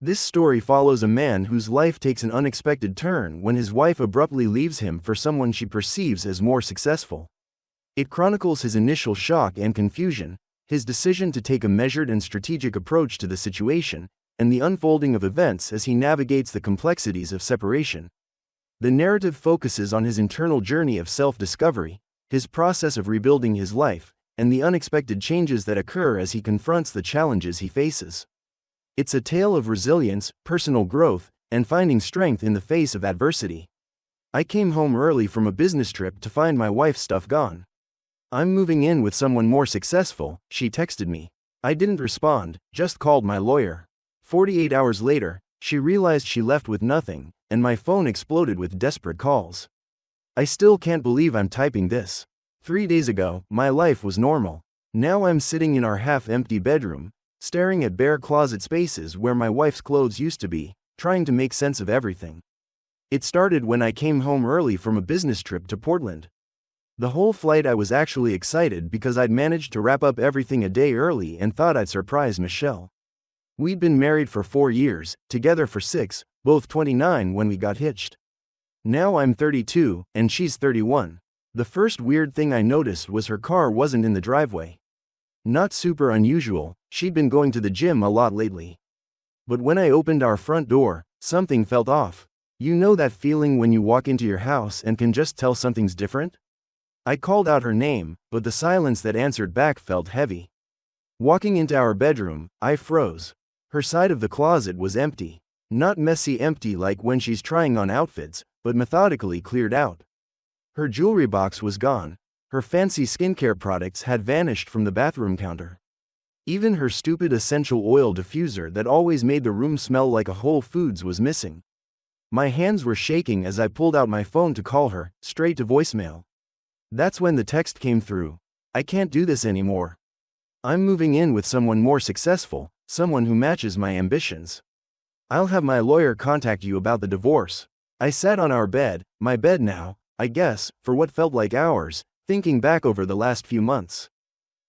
This story follows a man whose life takes an unexpected turn when his wife abruptly leaves him for someone she perceives as more successful. It chronicles his initial shock and confusion, his decision to take a measured and strategic approach to the situation, and the unfolding of events as he navigates the complexities of separation. The narrative focuses on his internal journey of self-discovery, his process of rebuilding his life, and the unexpected changes that occur as he confronts the challenges he faces. It's a tale of resilience, personal growth, and finding strength in the face of adversity. I came home early from a business trip to find my wife's stuff gone. I'm moving in with someone more successful, she texted me. I didn't respond, just called my lawyer. 48 hours later, she realized she left with nothing, and my phone exploded with desperate calls. I still can't believe I'm typing this. 3 days ago, my life was normal. Now I'm sitting in our half-empty bedroom, staring at bare closet spaces where my wife's clothes used to be, trying to make sense of everything. It started when I came home early from a business trip to Portland. The whole flight I was actually excited because I'd managed to wrap up everything a day early and thought I'd surprise Michelle. We'd been married for 4 years, together for 6, both 29 when we got hitched. Now I'm 32, and she's 31. The first weird thing I noticed was her car wasn't in the driveway. Not super unusual, she'd been going to the gym a lot lately. But when I opened our front door, something felt off. You know that feeling when you walk into your house and can just tell something's different? I called out her name, but the silence that answered back felt heavy. Walking into our bedroom, I froze. Her side of the closet was empty. Not messy empty like when she's trying on outfits, but methodically cleared out. Her jewelry box was gone. Her fancy skincare products had vanished from the bathroom counter. Even her stupid essential oil diffuser that always made the room smell like a Whole Foods was missing. My hands were shaking as I pulled out my phone to call her, straight to voicemail. That's when the text came through. I can't do this anymore. I'm moving in with someone more successful, someone who matches my ambitions. I'll have my lawyer contact you about the divorce. I sat on our bed, my bed now, I guess, for what felt like hours, thinking back over the last few months.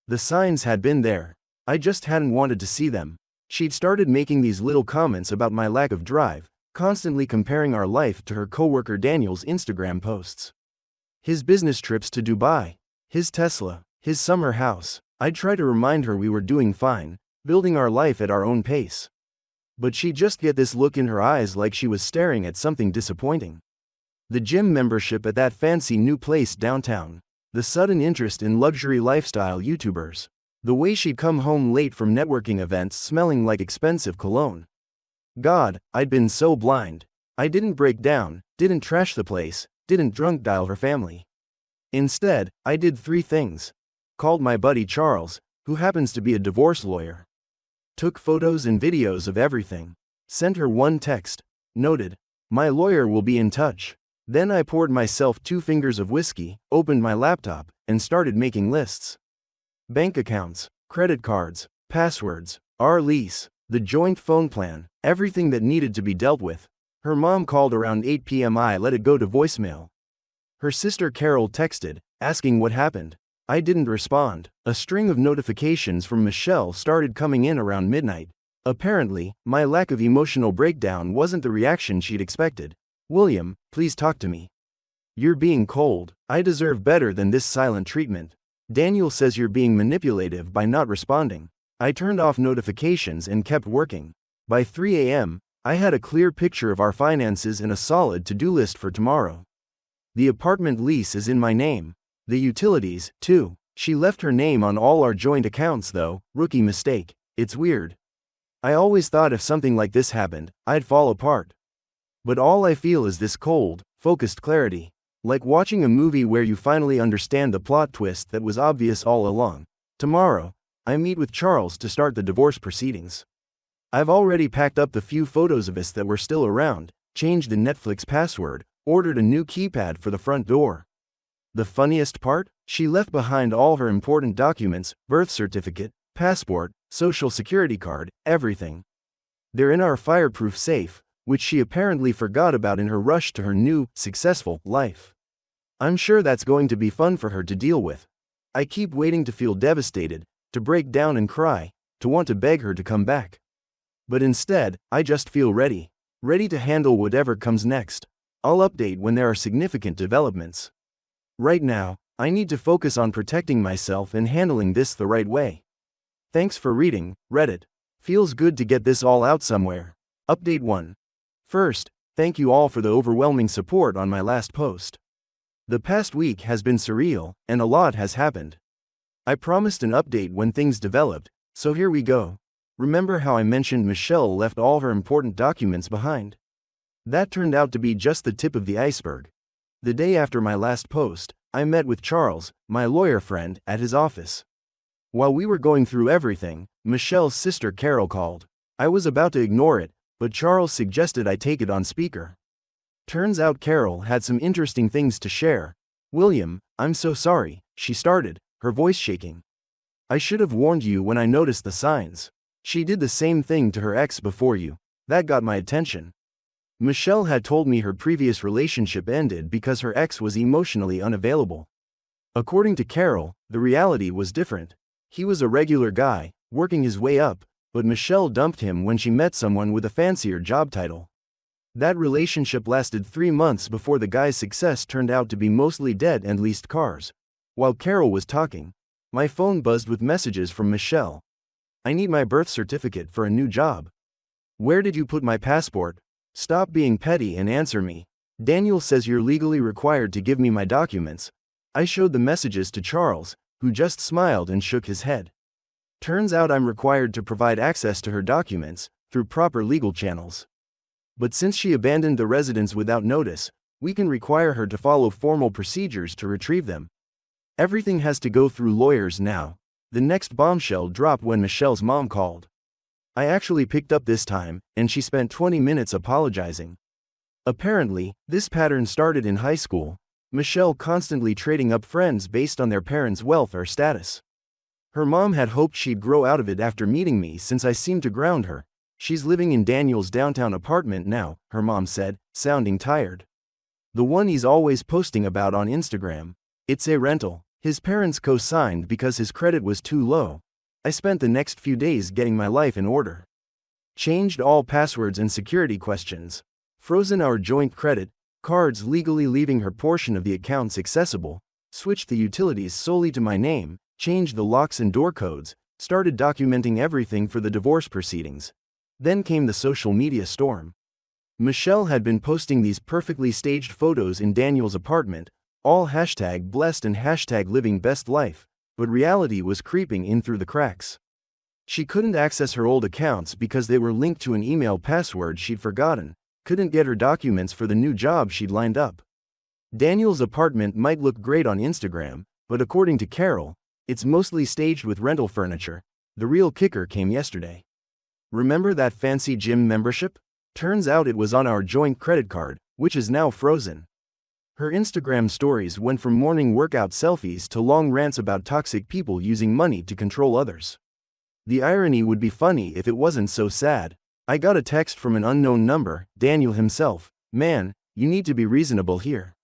The signs had been there. I just hadn't wanted to see them. She'd started making these little comments about my lack of drive, constantly comparing our life to her coworker Daniel's Instagram posts. His business trips to Dubai, his Tesla, his summer house. I'd try to remind her we were doing fine, building our life at our own pace. But she'd just get this look in her eyes like she was staring at something disappointing. The gym membership at that fancy new place downtown. The sudden interest in luxury lifestyle YouTubers. The way she'd come home late from networking events smelling like expensive cologne. God, I'd been so blind. I didn't break down, didn't trash the place, didn't drunk dial her family. Instead, I did 3 things. Called my buddy Charles, who happens to be a divorce lawyer. Took photos and videos of everything. Sent her one text. Noted, my lawyer will be in touch. Then I poured myself 2 fingers of whiskey, opened my laptop, and started making lists. Bank accounts, credit cards, passwords, our lease, the joint phone plan, everything that needed to be dealt with. Her mom called around 8 p.m. I let it go to voicemail. Her sister Carol texted, asking what happened. I didn't respond. A string of notifications from Michelle started coming in around midnight. Apparently, my lack of emotional breakdown wasn't the reaction she'd expected. William, please talk to me. You're being cold. I deserve better than this silent treatment. Daniel says you're being manipulative by not responding. I turned off notifications and kept working. By 3 a.m., I had a clear picture of our finances and a solid to-do list for tomorrow. The apartment lease is in my name. The utilities, too. She left her name on all our joint accounts though, rookie mistake. It's weird. I always thought if something like this happened, I'd fall apart. But all I feel is this cold, focused clarity. Like watching a movie where you finally understand the plot twist that was obvious all along. Tomorrow, I meet with Charles to start the divorce proceedings. I've already packed up the few photos of us that were still around, changed the Netflix password, ordered a new keypad for the front door. The funniest part? She left behind all her important documents, birth certificate, passport, social security card, everything. They're in our fireproof safe, which she apparently forgot about in her rush to her new, successful life. I'm sure that's going to be fun for her to deal with. I keep waiting to feel devastated, to break down and cry, to want to beg her to come back. But instead, I just feel ready. Ready to handle whatever comes next. I'll update when there are significant developments. Right now, I need to focus on protecting myself and handling this the right way. Thanks for reading, Reddit. Feels good to get this all out somewhere. Update 1. First, thank you all for the overwhelming support on my last post. The past week has been surreal, and a lot has happened. I promised an update when things developed, so here we go. Remember how I mentioned Michelle left all her important documents behind? That turned out to be just the tip of the iceberg. The day after my last post, I met with Charles, my lawyer friend, at his office. While we were going through everything, Michelle's sister Carol called. I was about to ignore it, but Charles suggested I take it on speaker. Turns out Carol had some interesting things to share. "William, I'm so sorry," she started, her voice shaking. "I should have warned you when I noticed the signs. She did the same thing to her ex before you. That got my attention." Michelle had told me her previous relationship ended because her ex was emotionally unavailable. According to Carol, the reality was different. He was a regular guy, working his way up, but Michelle dumped him when she met someone with a fancier job title. That relationship lasted 3 months before the guy's success turned out to be mostly dead and leased cars. While Carol was talking, my phone buzzed with messages from Michelle. "I need my birth certificate for a new job." "Where did you put my passport? Stop being petty and answer me. Daniel says you're legally required to give me my documents." I showed the messages to Charles, who just smiled and shook his head. Turns out I'm required to provide access to her documents through proper legal channels. But since she abandoned the residence without notice, we can require her to follow formal procedures to retrieve them. Everything has to go through lawyers now. The next bombshell dropped when Michelle's mom called. I actually picked up this time, and she spent 20 minutes apologizing. Apparently, this pattern started in high school. Michelle constantly trading up friends based on their parents' wealth or status. Her mom had hoped she'd grow out of it after meeting me since I seemed to ground her. "She's living in Daniel's downtown apartment now," her mom said, sounding tired. "The one he's always posting about on Instagram. It's a rental. His parents co-signed because his credit was too low." I spent the next few days getting my life in order. Changed all passwords and security questions. Frozen our joint credit cards, legally leaving her portion of the accounts accessible. Switched the utilities solely to my name. Changed the locks and door codes. Started documenting everything for the divorce proceedings. Then came the social media storm. Michelle had been posting these perfectly staged photos in Daniel's apartment, all #blessed and #living best life. But reality was creeping in through the cracks. She couldn't access her old accounts because they were linked to an email password she'd forgotten, couldn't get her documents for the new job she'd lined up. Daniel's apartment might look great on Instagram, but according to Carol, it's mostly staged with rental furniture. The real kicker came yesterday. Remember that fancy gym membership? Turns out it was on our joint credit card, which is now frozen. Her Instagram stories went from morning workout selfies to long rants about toxic people using money to control others. The irony would be funny if it wasn't so sad. I got a text from an unknown number, Daniel himself. "Man, you need to be reasonable here.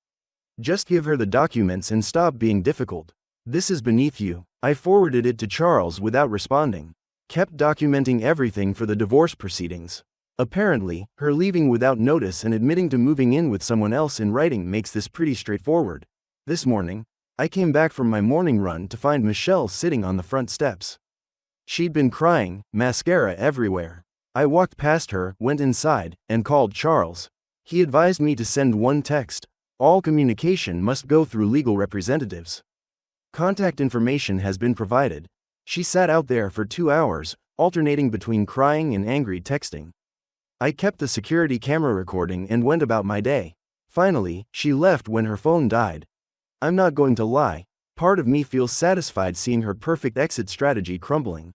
Just give her the documents and stop being difficult. This is beneath you." I forwarded it to Charles without responding. Kept documenting everything for the divorce proceedings. Apparently, her leaving without notice and admitting to moving in with someone else in writing makes this pretty straightforward. This morning, I came back from my morning run to find Michelle sitting on the front steps. She'd been crying, mascara everywhere. I walked past her, went inside, and called Charles. He advised me to send one text. All communication must go through legal representatives. Contact information has been provided. She sat out there for 2 hours, alternating between crying and angry texting. I kept the security camera recording and went about my day. Finally, she left when her phone died. I'm not going to lie, part of me feels satisfied seeing her perfect exit strategy crumbling.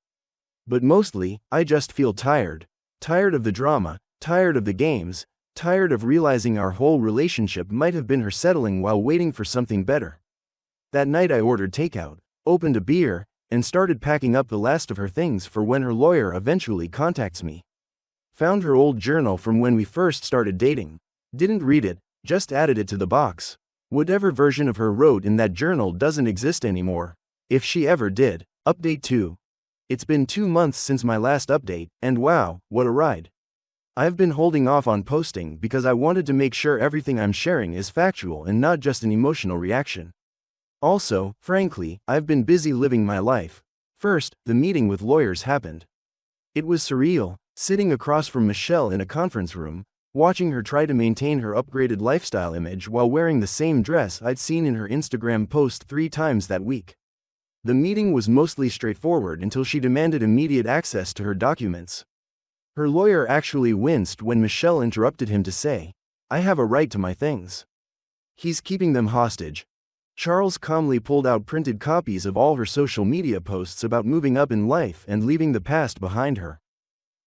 But mostly, I just feel tired. Tired of the drama, tired of the games, tired of realizing our whole relationship might have been her settling while waiting for something better. That night I ordered takeout, opened a beer, and started packing up the last of her things for when her lawyer eventually contacts me. Found her old journal from when we first started dating. Didn't read it, just added it to the box. Whatever version of her wrote in that journal doesn't exist anymore. If she ever did. Update 2. It's been 2 months since my last update, and wow, what a ride. I've been holding off on posting because I wanted to make sure everything I'm sharing is factual and not just an emotional reaction. Also, frankly, I've been busy living my life. First, the meeting with lawyers happened. It was surreal, sitting across from Michelle in a conference room, watching her try to maintain her upgraded lifestyle image while wearing the same dress I'd seen in her Instagram post 3 times that week. The meeting was mostly straightforward until she demanded immediate access to her documents. Her lawyer actually winced when Michelle interrupted him to say, "I have a right to my things." He's keeping them hostage. Charles calmly pulled out printed copies of all her social media posts about moving up in life and leaving the past behind her.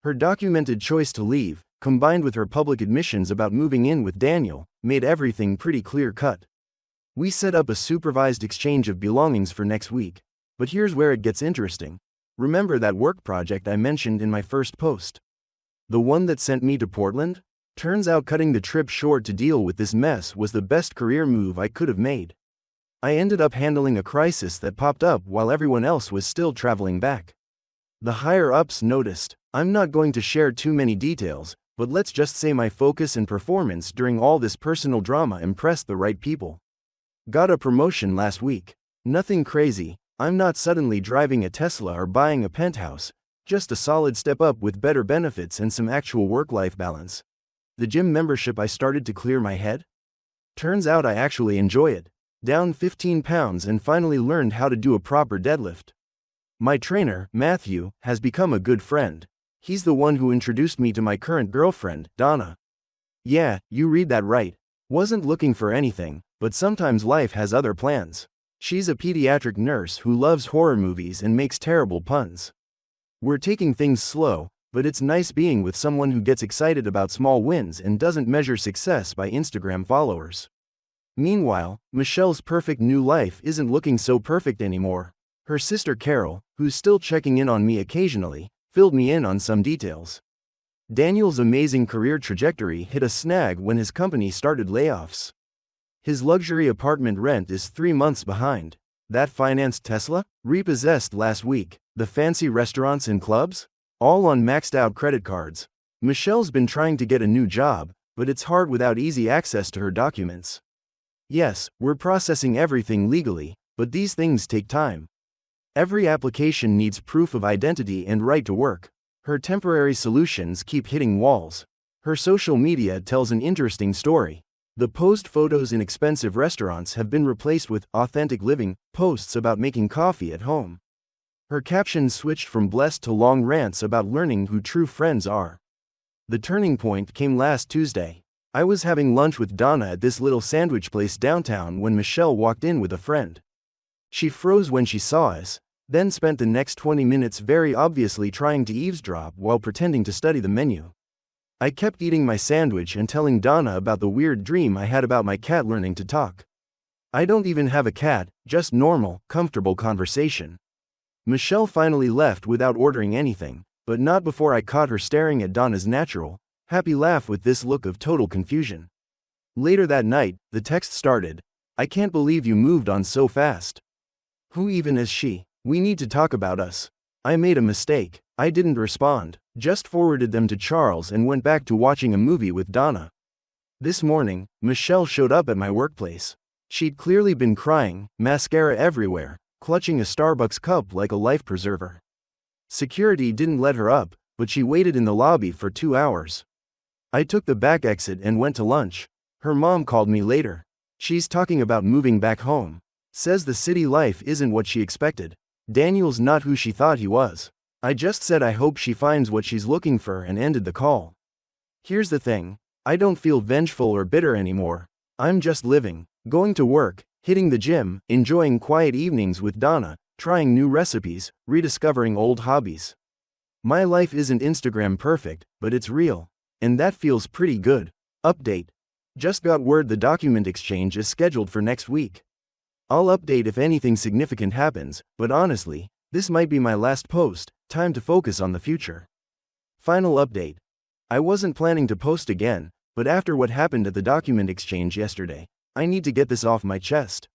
Her documented choice to leave, combined with her public admissions about moving in with Daniel, made everything pretty clear-cut. We set up a supervised exchange of belongings for next week, but here's where it gets interesting. Remember that work project I mentioned in my first post? The one that sent me to Portland? Turns out cutting the trip short to deal with this mess was the best career move I could have made. I ended up handling a crisis that popped up while everyone else was still traveling back. The higher-ups noticed. I'm not going to share too many details, but let's just say my focus and performance during all this personal drama impressed the right people. Got a promotion last week. Nothing crazy, I'm not suddenly driving a Tesla or buying a penthouse, just a solid step up with better benefits and some actual work-life balance. The gym membership I started to clear my head? Turns out I actually enjoy it. Down 15 pounds and finally learned how to do a proper deadlift. My trainer, Matthew, has become a good friend. He's the one who introduced me to my current girlfriend, Donna. Yeah, you read that right. Wasn't looking for anything, but sometimes life has other plans. She's a pediatric nurse who loves horror movies and makes terrible puns. We're taking things slow, but it's nice being with someone who gets excited about small wins and doesn't measure success by Instagram followers. Meanwhile, Michelle's perfect new life isn't looking so perfect anymore. Her sister Carol, who's still checking in on me occasionally, filled me in on some details. Daniel's amazing career trajectory hit a snag when his company started layoffs. His luxury apartment rent is 3 months behind. That financed Tesla? Repossessed last week. The fancy restaurants and clubs? All on maxed-out credit cards. Michelle's been trying to get a new job, but it's hard without easy access to her documents. Yes, we're processing everything legally, but these things take time. Every application needs proof of identity and right to work. Her temporary solutions keep hitting walls. Her social media tells an interesting story. The post photos in expensive restaurants have been replaced with authentic living posts about making coffee at home. Her captions switched from blessed to long rants about learning who true friends are. The turning point came last Tuesday. I was having lunch with Donna at this little sandwich place downtown when Michelle walked in with a friend. She froze when she saw us, then spent the next 20 minutes very obviously trying to eavesdrop while pretending to study the menu. I kept eating my sandwich and telling Donna about the weird dream I had about my cat learning to talk. I don't even have a cat, just normal, comfortable conversation. Michelle finally left without ordering anything, but not before I caught her staring at Donna's natural, happy laugh with this look of total confusion. Later that night, the text started, "I can't believe you moved on so fast. Who even is she? We need to talk about us." I made a mistake. I didn't respond, just forwarded them to Charles and went back to watching a movie with Donna. This morning, Michelle showed up at my workplace. She'd clearly been crying, mascara everywhere, clutching a Starbucks cup like a life preserver. Security didn't let her up, but she waited in the lobby for 2 hours. I took the back exit and went to lunch. Her mom called me later. She's talking about moving back home. Says the city life isn't what she expected. Daniel's not who she thought he was. I just said I hope she finds what she's looking for and ended the call. Here's the thing. I don't feel vengeful or bitter anymore. I'm just living, going to work, hitting the gym, enjoying quiet evenings with Donna, trying new recipes, rediscovering old hobbies. My life isn't Instagram perfect, but it's real. And that feels pretty good. Update. Just got word the document exchange is scheduled for next week. I'll update if anything significant happens, but honestly, this might be my last post, time to focus on the future. Final update. I wasn't planning to post again, but after what happened at the document exchange yesterday, I need to get this off my chest.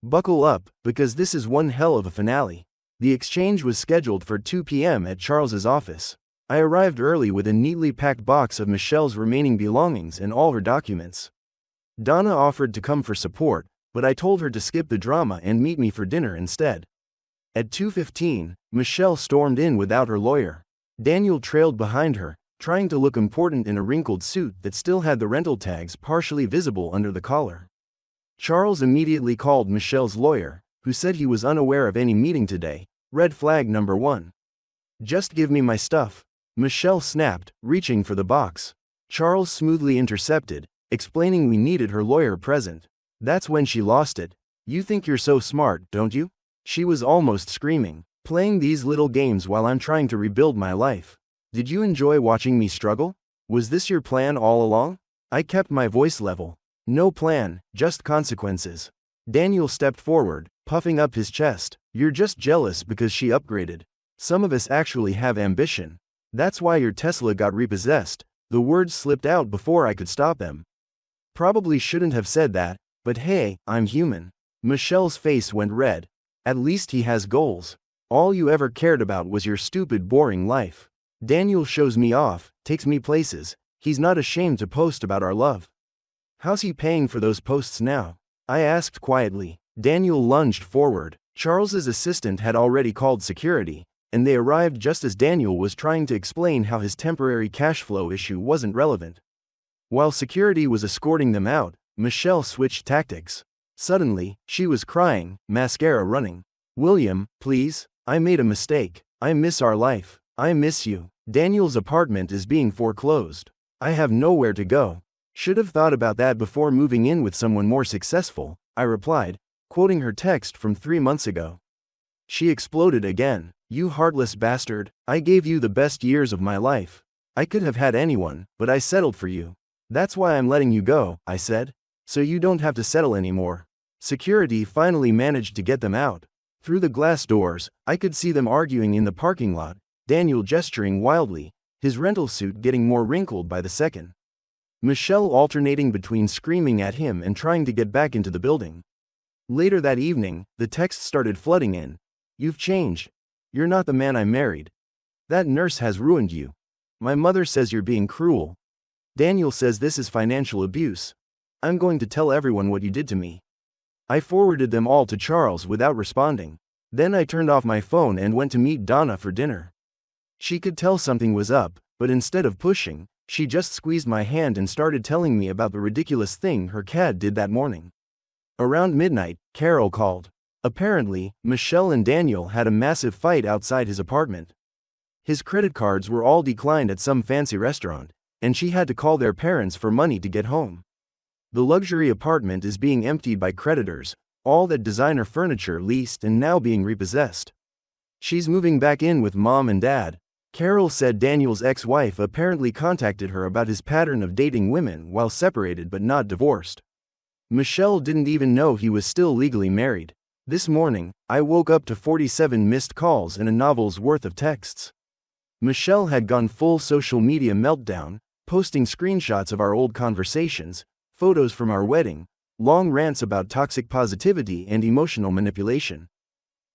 Buckle up, because this is one hell of a finale. The exchange was scheduled for 2 p.m. at Charles's office. I arrived early with a neatly packed box of Michelle's remaining belongings and all her documents. Donna offered to come for support, but I told her to skip the drama and meet me for dinner instead. At 2:15, Michelle stormed in without her lawyer. Daniel trailed behind her, trying to look important in a wrinkled suit that still had the rental tags partially visible under the collar. Charles immediately called Michelle's lawyer, who said he was unaware of any meeting today. Red flag number 1. Just give me my stuff, Michelle snapped, reaching for the box. Charles smoothly intercepted, explaining we needed her lawyer present. That's when she lost it. You think you're so smart, don't you? She was almost screaming. Playing these little games while I'm trying to rebuild my life. Did you enjoy watching me struggle? Was this your plan all along? I kept my voice level. No plan, just consequences. Daniel stepped forward, puffing up his chest. You're just jealous because she upgraded. Some of us actually have ambition. That's why your Tesla got repossessed. The words slipped out before I could stop them. Probably shouldn't have said that, but hey, I'm human. Michelle's face went red. At least he has goals. All you ever cared about was your stupid, boring life. Daniel shows me off, takes me places. He's not ashamed to post about our love. How's he paying for those posts now? I asked quietly. Daniel lunged forward. Charles's assistant had already called security, and they arrived just as Daniel was trying to explain how his temporary cash flow issue wasn't relevant. While security was escorting them out, Michelle switched tactics. Suddenly, she was crying, mascara running. William, please, I made a mistake. I miss our life. I miss you. Daniel's apartment is being foreclosed. I have nowhere to go. Should have thought about that before moving in with someone more successful, I replied, quoting her text from 3 months ago. She exploded again. You heartless bastard, I gave you the best years of my life. I could have had anyone, but I settled for you. That's why I'm letting you go, I said. So you don't have to settle anymore. Security finally managed to get them out. Through the glass doors, I could see them arguing in the parking lot, Daniel gesturing wildly, his rental suit getting more wrinkled by the second. Michelle alternating between screaming at him and trying to get back into the building. Later that evening, the texts started flooding in. You've changed. You're not the man I married. That nurse has ruined you. My mother says you're being cruel. Daniel says this is financial abuse. I'm going to tell everyone what you did to me. I forwarded them all to Charles without responding. Then I turned off my phone and went to meet Donna for dinner. She could tell something was up, but instead of pushing, she just squeezed my hand and started telling me about the ridiculous thing her cat did that morning. Around midnight, Carol called. Apparently, Michelle and Daniel had a massive fight outside his apartment. His credit cards were all declined at some fancy restaurant, and she had to call their parents for money to get home. The luxury apartment is being emptied by creditors, all that designer furniture leased and now being repossessed. She's moving back in with mom and dad. Carol said Daniel's ex-wife apparently contacted her about his pattern of dating women while separated but not divorced. Michelle didn't even know he was still legally married. This morning, I woke up to 47 missed calls and a novel's worth of texts. Michelle had gone full social media meltdown, posting screenshots of our old conversations, photos from our wedding, long rants about toxic positivity and emotional manipulation.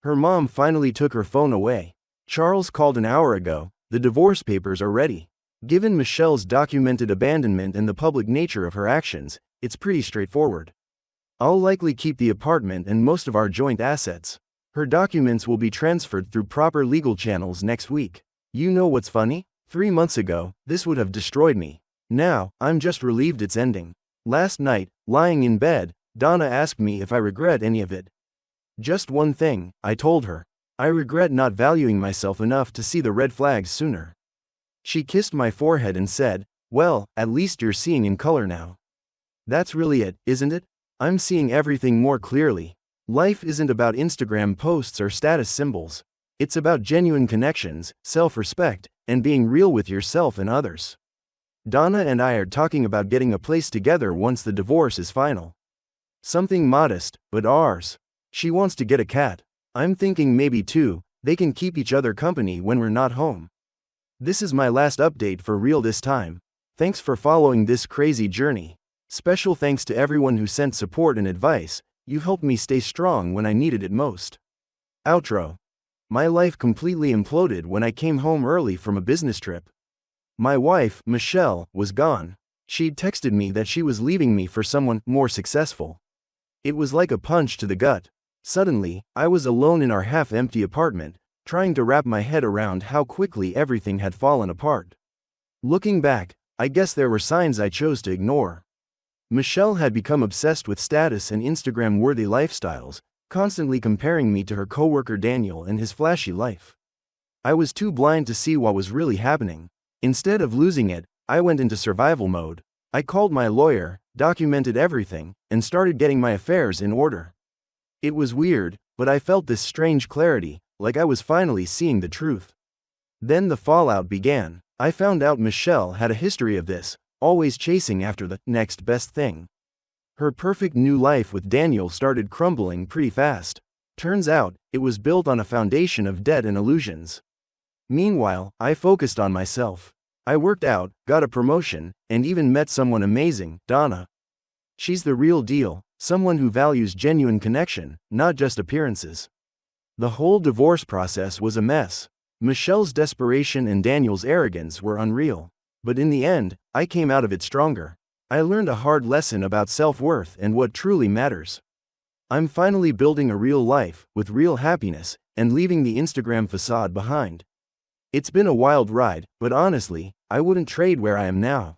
Her mom finally took her phone away. Charles called an hour ago. The divorce papers are ready. Given Michelle's documented abandonment and the public nature of her actions, it's pretty straightforward. I'll likely keep the apartment and most of our joint assets. Her documents will be transferred through proper legal channels next week. You know what's funny? 3 months ago, this would have destroyed me. Now, I'm just relieved it's ending. Last night, lying in bed, Donna asked me if I regret any of it. Just one thing, I told her. I regret not valuing myself enough to see the red flags sooner. She kissed my forehead and said, well, at least you're seeing in color now. That's really it, isn't it? I'm seeing everything more clearly. Life isn't about Instagram posts or status symbols. It's about genuine connections, self-respect, and being real with yourself and others. Donna and I are talking about getting a place together once the divorce is final. Something modest, but ours. She wants to get a cat. I'm thinking maybe 2, they can keep each other company when we're not home. This is my last update for real this time. Thanks for following this crazy journey. Special thanks to everyone who sent support and advice. You helped me stay strong when I needed it most. Outro. My life completely imploded when I came home early from a business trip. My wife, Michelle, was gone. She'd texted me that she was leaving me for someone more successful. It was like a punch to the gut. Suddenly, I was alone in our half-empty apartment, trying to wrap my head around how quickly everything had fallen apart. Looking back, I guess there were signs I chose to ignore. Michelle had become obsessed with status and Instagram-worthy lifestyles, constantly comparing me to her coworker Daniel and his flashy life. I was too blind to see what was really happening. Instead of losing it, I went into survival mode. I called my lawyer, documented everything, and started getting my affairs in order. It was weird, but I felt this strange clarity, like I was finally seeing the truth. Then the fallout began. I found out Michelle had a history of this, always chasing after the next best thing. Her perfect new life with Daniel started crumbling pretty fast. Turns out, it was built on a foundation of debt and illusions. Meanwhile, I focused on myself. I worked out, got a promotion, and even met someone amazing, Donna. She's the real deal, someone who values genuine connection, not just appearances. The whole divorce process was a mess. Michelle's desperation and Daniel's arrogance were unreal. But in the end, I came out of it stronger. I learned a hard lesson about self-worth and what truly matters. I'm finally building a real life, with real happiness, and leaving the Instagram facade behind. It's been a wild ride, but honestly, I wouldn't trade where I am now.